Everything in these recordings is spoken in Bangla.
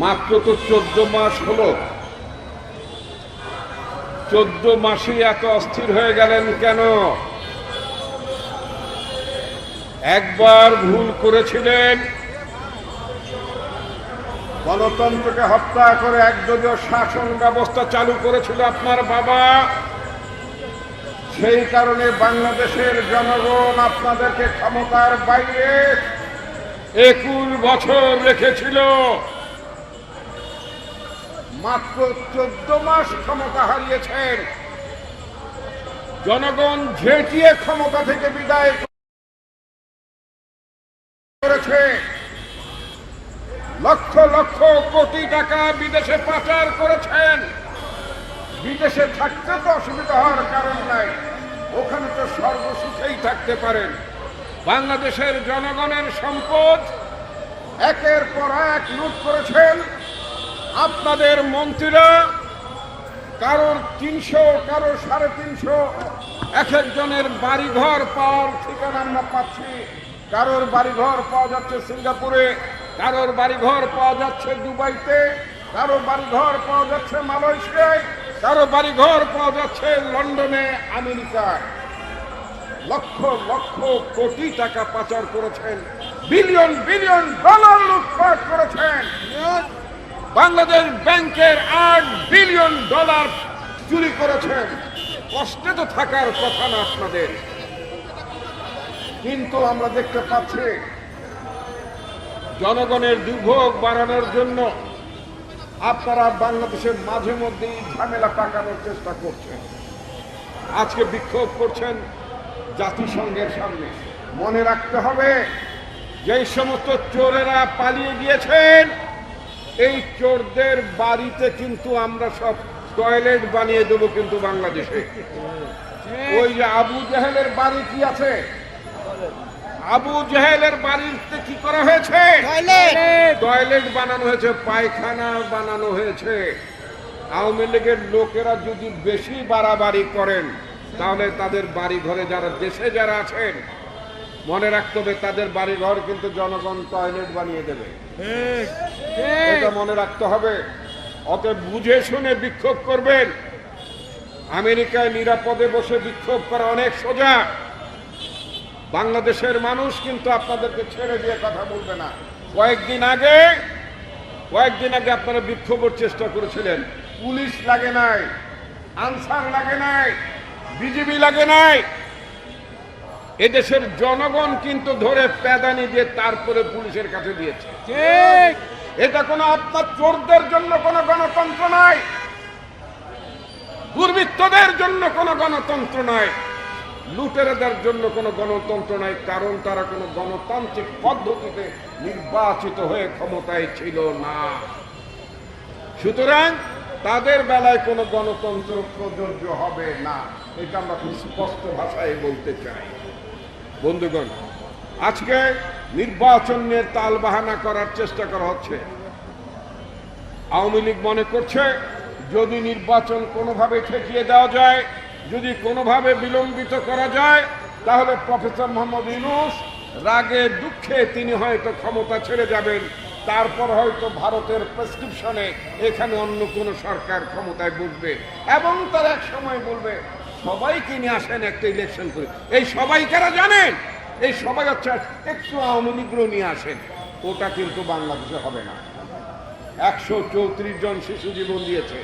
মাত্র তো 14 মাস হলো। 14 মাসেই এত অস্থির হয়ে গেলেন কেন? একবার ভুল করেছিলেন, গণতন্ত্রকে হত্যা করে একদলীয় শাসন ব্যবস্থা চালু করেছিল আপনার বাবা। সেই কারণে বাংলাদেশের জনগণ আপনাদেরকে ক্ষমতার বাইরে 21 বছর রেখেছিল। মাত্র 14 মাস ক্ষমতা হারিয়েছেন। জনগণ ঝেঁটিয়ে ক্ষমতা থেকে বিদায় করেছে। লক্ষ লক্ষ কোটি টাকা বিদেশে পাচার করেছেন। বিদেশে থাকতে তো অসুবিধা হওয়ার কারণ নাই, ওখানে তো সর্বসুখেই থাকতে পারেন। বাংলাদেশের জনগণের সম্পদ একের পর এক লুট করেছেন। আপনাদের মন্ত্রীরা কারোর 300, কারোর 350, এক একজনের বাড়িঘর পাওয়ার ঠিকানা আমরা পাচ্ছি। কারোর বাড়িঘর পাওয়া যাচ্ছে সিঙ্গাপুরে, কারোর বাড়িঘর পাওয়া যাচ্ছে দুবাইতে, কারোর বাড়িঘর পাওয়া যাচ্ছে মালয়েশিয়ায়, কারো বাড়িঘর পাওয়া যাচ্ছে লন্ডনে, আমেরিকায়। লক্ষ লক্ষ কোটি টাকা পাচার করেছেন, বিলিয়ন বিলিয়ন ডলার লুটপাট করেছেন। বাংলাদেশ ব্যাংকের 8 বিলিয়ন ডলার চুরি করেছেন। কষ্টে তো থাকার কথা না আপনাদের, কিন্তু আমরা দেখতে পাচ্ছি জনগণের দুর্ভোগ বাড়ানোর জন্য আপনারা বাংলাদেশের মাঝে মধ্যেই ঝামেলা পাকানোর চেষ্টা করছেন। আজকে বিক্ষোভ করছেন জাতিসংঘের সামনে। মনে রাখতে হবে, যেই সমস্ত চোরেরা পালিয়ে গিয়েছেন, এই চোরদের বাড়িতে কিন্তু আমরা সব টয়লেট বানিয়ে দেবো। কিন্তু বাংলাদেশে ওই যে আবু জাহেলের বাড়ি কি আছে? আবু জাহেলের বাড়িতে কি করা হয়েছে? টয়লেট বানানো হয়েছে, পায়খানা বানানো হয়েছে। আওয়ামী লীগের লোকেরা যদি বেশি বাড়াবাড়ি করেন, তাহলে তাদের বাড়ি ঘরে যারা দেশে যারা আছেন, মনে রাখতে হবে তাদের বাড়ি ঘর কিন্তু জনগণ টয়লেট বানিয়ে দেবে। এটা মনে রাখতে হবে। অতএব বুঝে শুনে বিক্ষোভ করবেন। আমেরিকায় নিরাপদে বসে বিক্ষোভ করা অনেক সোজা। বাংলাদেশের মানুষ কিন্তু আপনাদেরকে ছেড়ে দিয়ে কথা বলবে না। কয়েকদিন আগে আপনারা বিক্ষোভের চেষ্টা করেছিলেন, পুলিশ লাগে নাই, আনসার লাগে নাই, বিজিবি লাগে নাই। এদেশের জনগণ কিন্তু ধরে প্যাদানি দিয়ে তারপরে পুলিশের কাছে দিয়েছে। এটা কোনো আপনার চোরদের জন্য কোনো গণতন্ত্র নয়, দুর্বৃত্তদের জন্য কোনো গণতন্ত্র নয়, লুটেরাদের জন্য কোনো গণতন্ত্র নয়। কারণ তারা কোনো গণতান্ত্রিক পদ্ধতিতে নির্বাচিত হয়ে ক্ষমতায় ছিল না। সুতরাং তাদের বেলায় কোনো গণতন্ত্র প্রযোজ্য হবে না। এটা আমরা খুব স্পষ্ট ভাষায় বলতে চাই। বন্ধুগণ, আজকে নির্বাচন নিয়ে তালবাহানা করার চেষ্টা করা হচ্ছে। আওয়ামী লীগ মনে করছে যদি নির্বাচন কোনোভাবে ঠেকিয়ে দেওয়া যায়, যদি কোনোভাবে বিলম্বিত করা যায়, তাহলে প্রফেসর মোহাম্মদ ইউনূস রাগে দুঃখে তিনি হয়তো ক্ষমতা ছেড়ে যাবেন। তারপর হয়তো ভারতের প্রেসক্রিপশনে এখানে অন্য কোনো সরকার ক্ষমতায় বসবে এবং তার এক সময় বলবে সবাইকে নিয়ে আসেন একটা ইলেকশন করে। এই সবাই কারা জানেন? এই সবাই হচ্ছে একটু আওয়ামী লীগও নিয়ে আসেন। ওটা কিন্তু বাংলাদেশে হবে না। 134 জন শিশু জীবন দিয়েছে,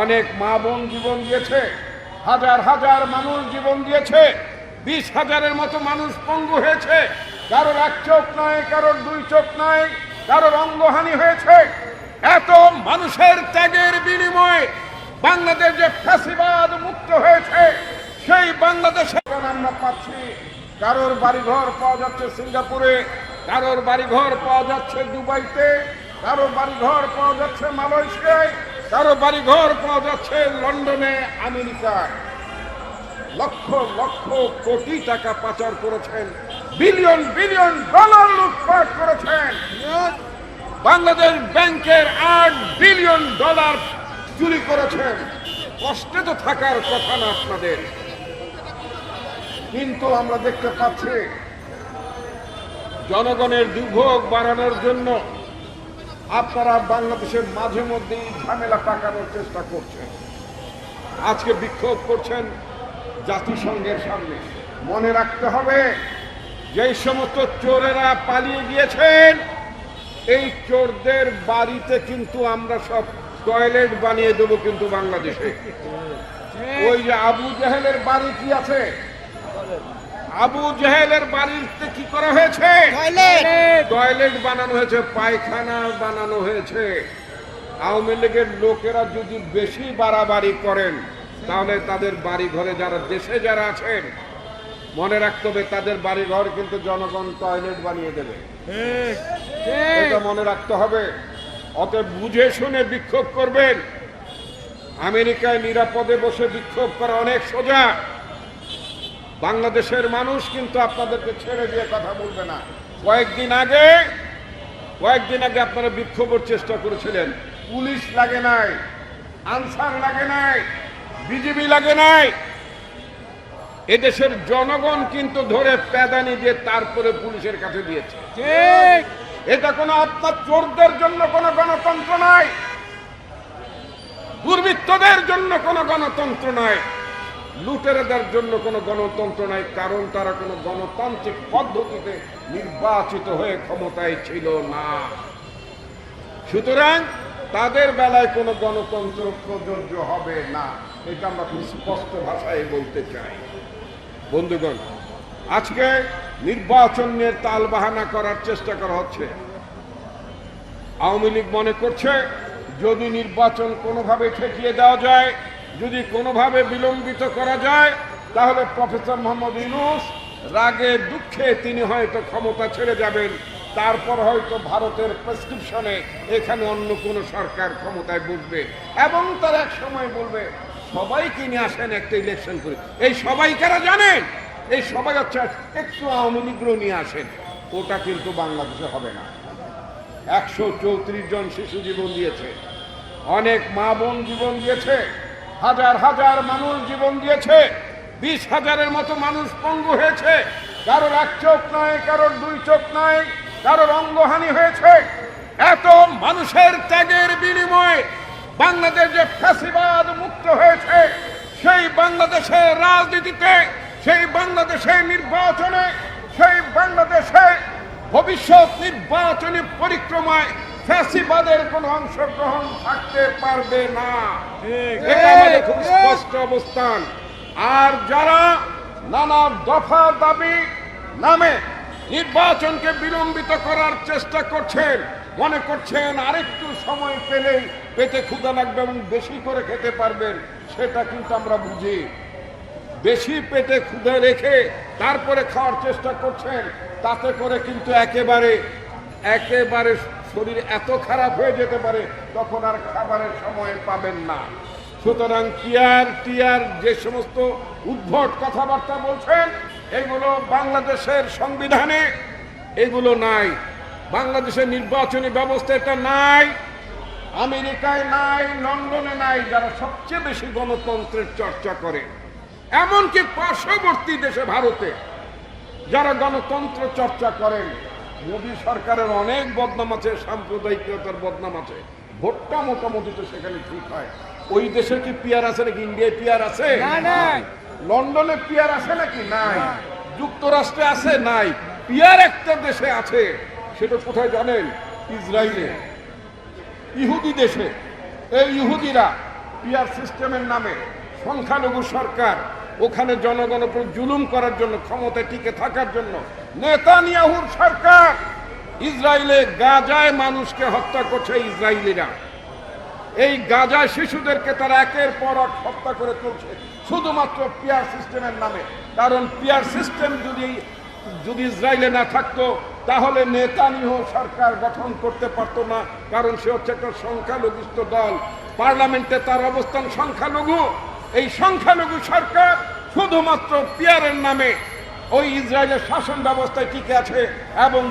অনেক মা বোন জীবন দিয়েছে, হাজার হাজার মানুষ জীবন দিয়েছে, 20,000-এর মতো মানুষ পঙ্গু হয়েছে। কারোর 1 চোখ নয়, কারোর 2 চোখ নয়, কারোর অঙ্গহানি হয়েছে। এত মানুষের ত্যাগের বিনিময়ে বাংলাদেশ যে ফ্যাসিবাদ মুক্ত হয়েছে, সেই বাংলাদেশে আমরা পাচ্ছি। কারোর বাড়িঘর পাওয়া যাচ্ছে সিঙ্গাপুরে, কারোর বাড়িঘর পাওয়া যাচ্ছে দুবাইতে, কারোর বাড়িঘর পাওয়া যাচ্ছে মালয়েশিয়ায়, কারো বাড়িঘর পাওয়া যাচ্ছে লন্ডনে, আমেরিকায়। লক্ষ লক্ষ কোটি টাকা পাচার করেছেন, বিলিয়ন বিলিয়ন ডলার লুটপাট করেছেন। বাংলাদেশ ব্যাংকের 8 বিলিয়ন ডলার চুরি করেছেন। কষ্টে তো থাকার কথা না আপনাদের, কিন্তু আমরা দেখতে পাচ্ছি জনগণের দুর্ভোগ বাড়ানোর জন্য আপনারা বাংলাদেশের মাঝে মধ্যেই ঝামেলা পাকানোর চেষ্টা করছেন। আজকে বিক্ষোভ করছেন জাতিসংঘের সামনে। মনে রাখতে হবে যেই সমস্ত চোরেরা পালিয়ে গিয়েছেন, এই চোরদের বাড়িতে কিন্তু আমরা সব টয়লেট বানিয়ে দেবো কিন্তু বাংলাদেশে। ওই যে আবু জাহেলের বাড়ি কি আছে, আবু জাহেলের বাড়িতে কি করা হয়েছে? টয়লেট বানানো হয়েছে, পায়খানা বানানো হয়েছে। আওয়ামী লীগের লোকেরা যদি বেশি বাড়াবাড়ি করেন তাহলে তাদের বাড়ি ঘরে যারা দেশে যারা আছেন, মনে রাখতে হবে তাদের বাড়ি ঘর কিন্তু জনগণ টয়লেট বানিয়ে দেবে। এটা মনে রাখতে হবে। অতএব বুঝে শুনে বিক্ষোভ করবেন। আমেরিকায় নিরাপদে বসে বিক্ষোভ করা অনেক সোজা। বাংলাদেশের মানুষ কিন্তু আপনাদেরকে ছেড়ে দিয়ে কথা বলবে না। কয়েকদিন আগে আপনারা বিক্ষোভের চেষ্টা করেছিলেন, পুলিশ লাগে নাই, আনসার লাগে নাই, বিজিবি লাগে নাই। এদেশের জনগণ কিন্তু ধরে প্যাদানি দিয়ে তারপরে পুলিশের কাছে দিয়েছে। এটা কোনো আপনার চোরদের জন্য কোনো গণতন্ত্র নয়, দুর্বৃত্তদের জন্য কোনো গণতন্ত্র নয়, লুটেরাদের জন্য কোনো গণতন্ত্র নাই। কারণ তারা কোনো গণতান্ত্রিক পদ্ধতিতে নির্বাচিত হয়ে ক্ষমতায় ছিল না। সুতরাং তাদের বেলায় কোনো গণতন্ত্র প্রযোজ্য হবে না। এটা আমরা খুব স্পষ্ট ভাষায় বলতে চাই। বন্ধুগণ, আজকে নির্বাচন নিয়ে তালবাহানা করার চেষ্টা করা হচ্ছে। আওয়ামী লীগ মনে করছে যদি নির্বাচন কোনোভাবে ঠেকিয়ে দেওয়া যায়, যদি কোনোভাবে বিলম্বিত করা যায়, তাহলে প্রফেসর মোহাম্মদ ইউনূস রাগে দুঃখে তিনি হয়তো ক্ষমতা ছেড়ে যাবেন। তারপর হয়তো ভারতের প্রেসক্রিপশনে এখানে অন্য কোনো সরকার ক্ষমতায় বসবে এবং তারা এক সময় বলবে সবাইকে নিয়ে আসেন একটা ইলেকশন করে। এই সবাই কারা জানেন? এই সবাই হচ্ছে একটু আওয়ামী লীগও নিয়ে আসেন। ওটা কিন্তু বাংলাদেশে হবে না। 134 জন শিশু জীবন দিয়েছে, অনেক মা বোন জীবন দিয়েছে, হাজার হাজার মানুষ জীবন দিয়েছে, 20,000-এর মতো মানুষ পঙ্গু হয়েছে। কারোর এক চোখ নয়, কারোর দুই চোখ নয়, কারোর অঙ্গহানি হয়েছে। এত মানুষের ত্যাগের বিনিময়ে বাংলাদেশ যে ফ্যাসিবাদ মুক্ত হয়েছে, সেই বাংলাদেশের রাজনীতিতে, সেই বাংলাদেশের নির্বাচনে, সেই বাংলাদেশে ভবিষ্যৎ নির্বাচনী পরিক্রমায় ফ্যাসিবাদের কোন অংশগ্রহণ থাকতে পারবে না। এটা আমাদের খুব স্পষ্ট অবস্থান। আর যারা নানা দফা দাবি নামে নির্বাচনকে বিলম্বিত করার চেষ্টা করছেন, মনে করছেন আরেকটু সময় পেলেই পেটে ক্ষুধা লাগবে এবং বেশি করে খেতে পারবেন, সেটা কিন্তু আমরা বুঝি। বেশি পেটে ক্ষুধা রেখে তারপরে খাওয়ার চেষ্টা করছেন, তাতে করে কিন্তু একেবারে শরীর এত খারাপ হয়ে যেতে পারে, তখন আর খাবারের সময় পাবেন না। সুতরাং টিআর যে সমস্ত উদ্ভট কথাবার্তা বলছেন, এগুলো বাংলাদেশের সংবিধানে এগুলো নাই, বাংলাদেশের নির্বাচনী ব্যবস্থা এটা নাই, আমেরিকায় নাই, লন্ডনে নাই, যারা সবচেয়ে বেশি গণতন্ত্রের চর্চা করে। এমনকি পার্শ্ববর্তী দেশে ভারতে যারা গণতন্ত্র চর্চা করেন, মোদী সরকারের অনেক বদনাম আছে, সাম্প্রদায়িকতার বদনাম আছে, ভোটটা মোটামুটি তো সেখানে ঠিক হয়। ওই দেশে কি পিয়ার আছে নাকি? ইন্ডিয়ায় পিয়ার আছে? লন্ডনে পিয়ার আছে নাকি? নাই। যুক্তরাষ্ট্রে আছে? নাই। পিয়ার একটা দেশে আছে, সেটা কোথায় জানেন? ইসরায়েলে, ইহুদি দেশে। এই ইহুদিরা পিয়ার সিস্টেমের নামে সংখ্যালঘু সরকার, ওখানে জনগণের উপর জুলুম করার জন্য, ক্ষমতায় টিকে থাকার জন্য নেতানিয়াহুর সরকার ইসরায়েলে গাজায় মানুষকে হত্যা করছে। ইসরায়েলিরা এই গাজায় শিশুদেরকে তারা একের পর এক হত্যা করে চলছে শুধুমাত্র পিয়ার সিস্টেমের নামে। কারণ পিয়ার সিস্টেম যদি ইসরায়েলে না থাকতো তাহলে নেতানিয়াহু সরকার গঠন করতে পারতো না। কারণ সে হচ্ছে একটা সংখ্যালঘুষ্ঠ দল, পার্লামেন্টে তার অবস্থান সংখ্যালঘু। এই সংখ্যালঘু সরকার শুধুমাত্র পিয়ারের নামে ওই ইসরায়েলের শাসন ব্যবস্থায় টিকে আছে এবং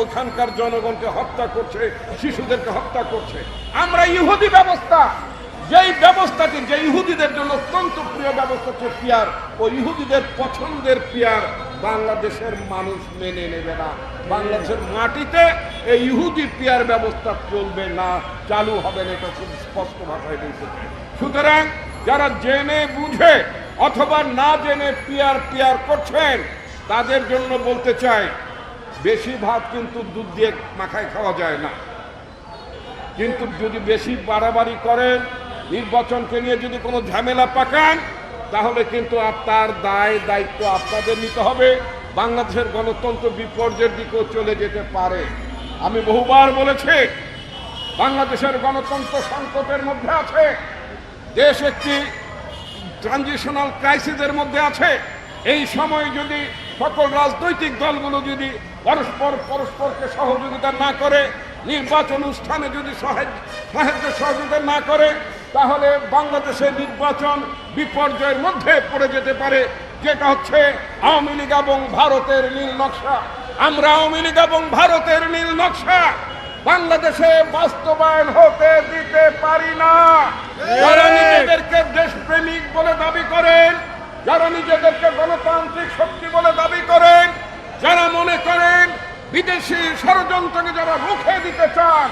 ওখানকার জনগণকে হত্যা করছে, শিশুদেরকে হত্যা করছে। আমরা ইহুদি ব্যবস্থা, যেই ব্যবস্থাটি যে ইহুদিদের জন্য অত্যন্ত প্রিয় ব্যবস্থা হচ্ছে পিয়ার, ওই ইহুদিদের পছন্দের পিয়ার বাংলাদেশের মানুষ মেনে নেবে না। বাংলাদেশের মাটিতে এই ইহুদি পিয়ার ব্যবস্থা চলবে না, চালু হবে না, এটা খুব স্পষ্ট ভাষায় বলতে চাই। সুতরাং যারা জেনে বুঝে অথবা না জেনে পিয়ার করছেন তাদের জন্য বলতে চাই, বেশি ভাত কিন্তু দুধ দিয়ে মাখায় খাওয়া যায় না, কিন্তু যদি বেশি বাড়াবাড়ি করেন, নির্বাচনকে নিয়ে যদি কোনো ঝামেলা পাকান, তাহলে কিন্তু আপনার দায়িত্ব আপনাদের নিতে হবে। বাংলাদেশের গণতন্ত্র বিপর্যয়ের দিকেও চলে যেতে পারে। আমি বহুবার বলেছি, বাংলাদেশের গণতন্ত্র সংকটের মধ্যে আছে, দেশ একটি ট্রানজিশনাল ক্রাইসিসের মধ্যে আছে। এই সময় যদি সকল রাজনৈতিক দলগুলো যদি পরস্পরকে সহযোগিতা না করে, নির্বাচন অনুষ্ঠানে যদি সাহায্য সহযোগিতা না করে, তাহলে বাংলাদেশের নির্বাচন বিপর্যয়ের মধ্যে পড়ে যেতে পারে, যেটা হচ্ছে আওয়ামী লীগ এবং ভারতের নীল নকশা। আমরা আওয়ামী লীগ এবং ভারতের নীল নকশা বাংলাদেশে বাস্তবায়ন হতে দিতে পারি না। যারা নিজেদেরকে দেশপ্রেমিক বলে দাবি করেন, যারা নিজেদেরকে গণতান্ত্রিক শক্তি বলে দাবি করেন, যারা মনে করেন বিদেশি ষড়যন্ত্রকে যারা রুখে দিতে চান,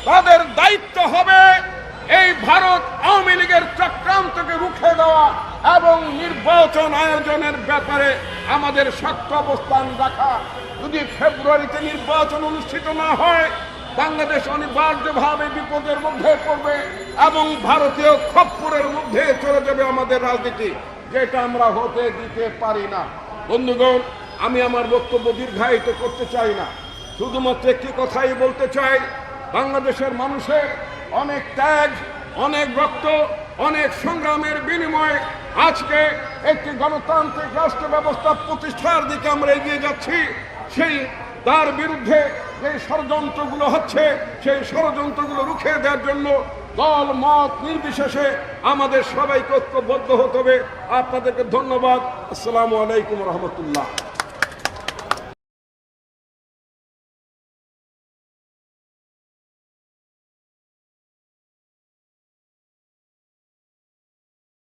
তাদের দায়িত্ব হবে এই ভারত আওয়ামী লীগের চক্রান্তকে রুখে দেওয়া এবং নির্বাচন আয়োজনের ব্যাপারে আমাদের শক্ত অবস্থান রাখা। যদি ফেব্রুয়ারিতে নির্বাচন অনুষ্ঠিত না হয়, বাংলাদেশ অনিবার্যভাবে বিপদের মধ্যে পড়বে এবং ভারতীয় খপ্পরের মধ্যে চলে যাবে আমাদের রাজনীতি, যেটা আমরা হতে দিতে পারি না। বন্ধুগণ, আমি আমার বক্তব্য দীর্ঘায়িত করতে চাই না, শুধুমাত্র একটি কথাই বলতে চাই, বাংলাদেশের মানুষের অনেক ত্যাগ, অনেক রক্ত, অনেক সংগ্রামের বিনিময়ে আজকে একটি গণতান্ত্রিক রাষ্ট্র ব্যবস্থা প্রতিষ্ঠার দিকে আমরা এগিয়ে যাচ্ছি। তার বিরুদ্ধে যে ষড়যন্ত্রগুলো হচ্ছে, সেই ষড়যন্ত্রগুলো রুখে দেওয়ার জন্য দল মত নির্বিশেষে আমাদের সবাইকে ঐক্যবদ্ধ হতে হবে। আপনাদেরকে ধন্যবাদ। আসসালামু আলাইকুম রহমতুল্লাহ।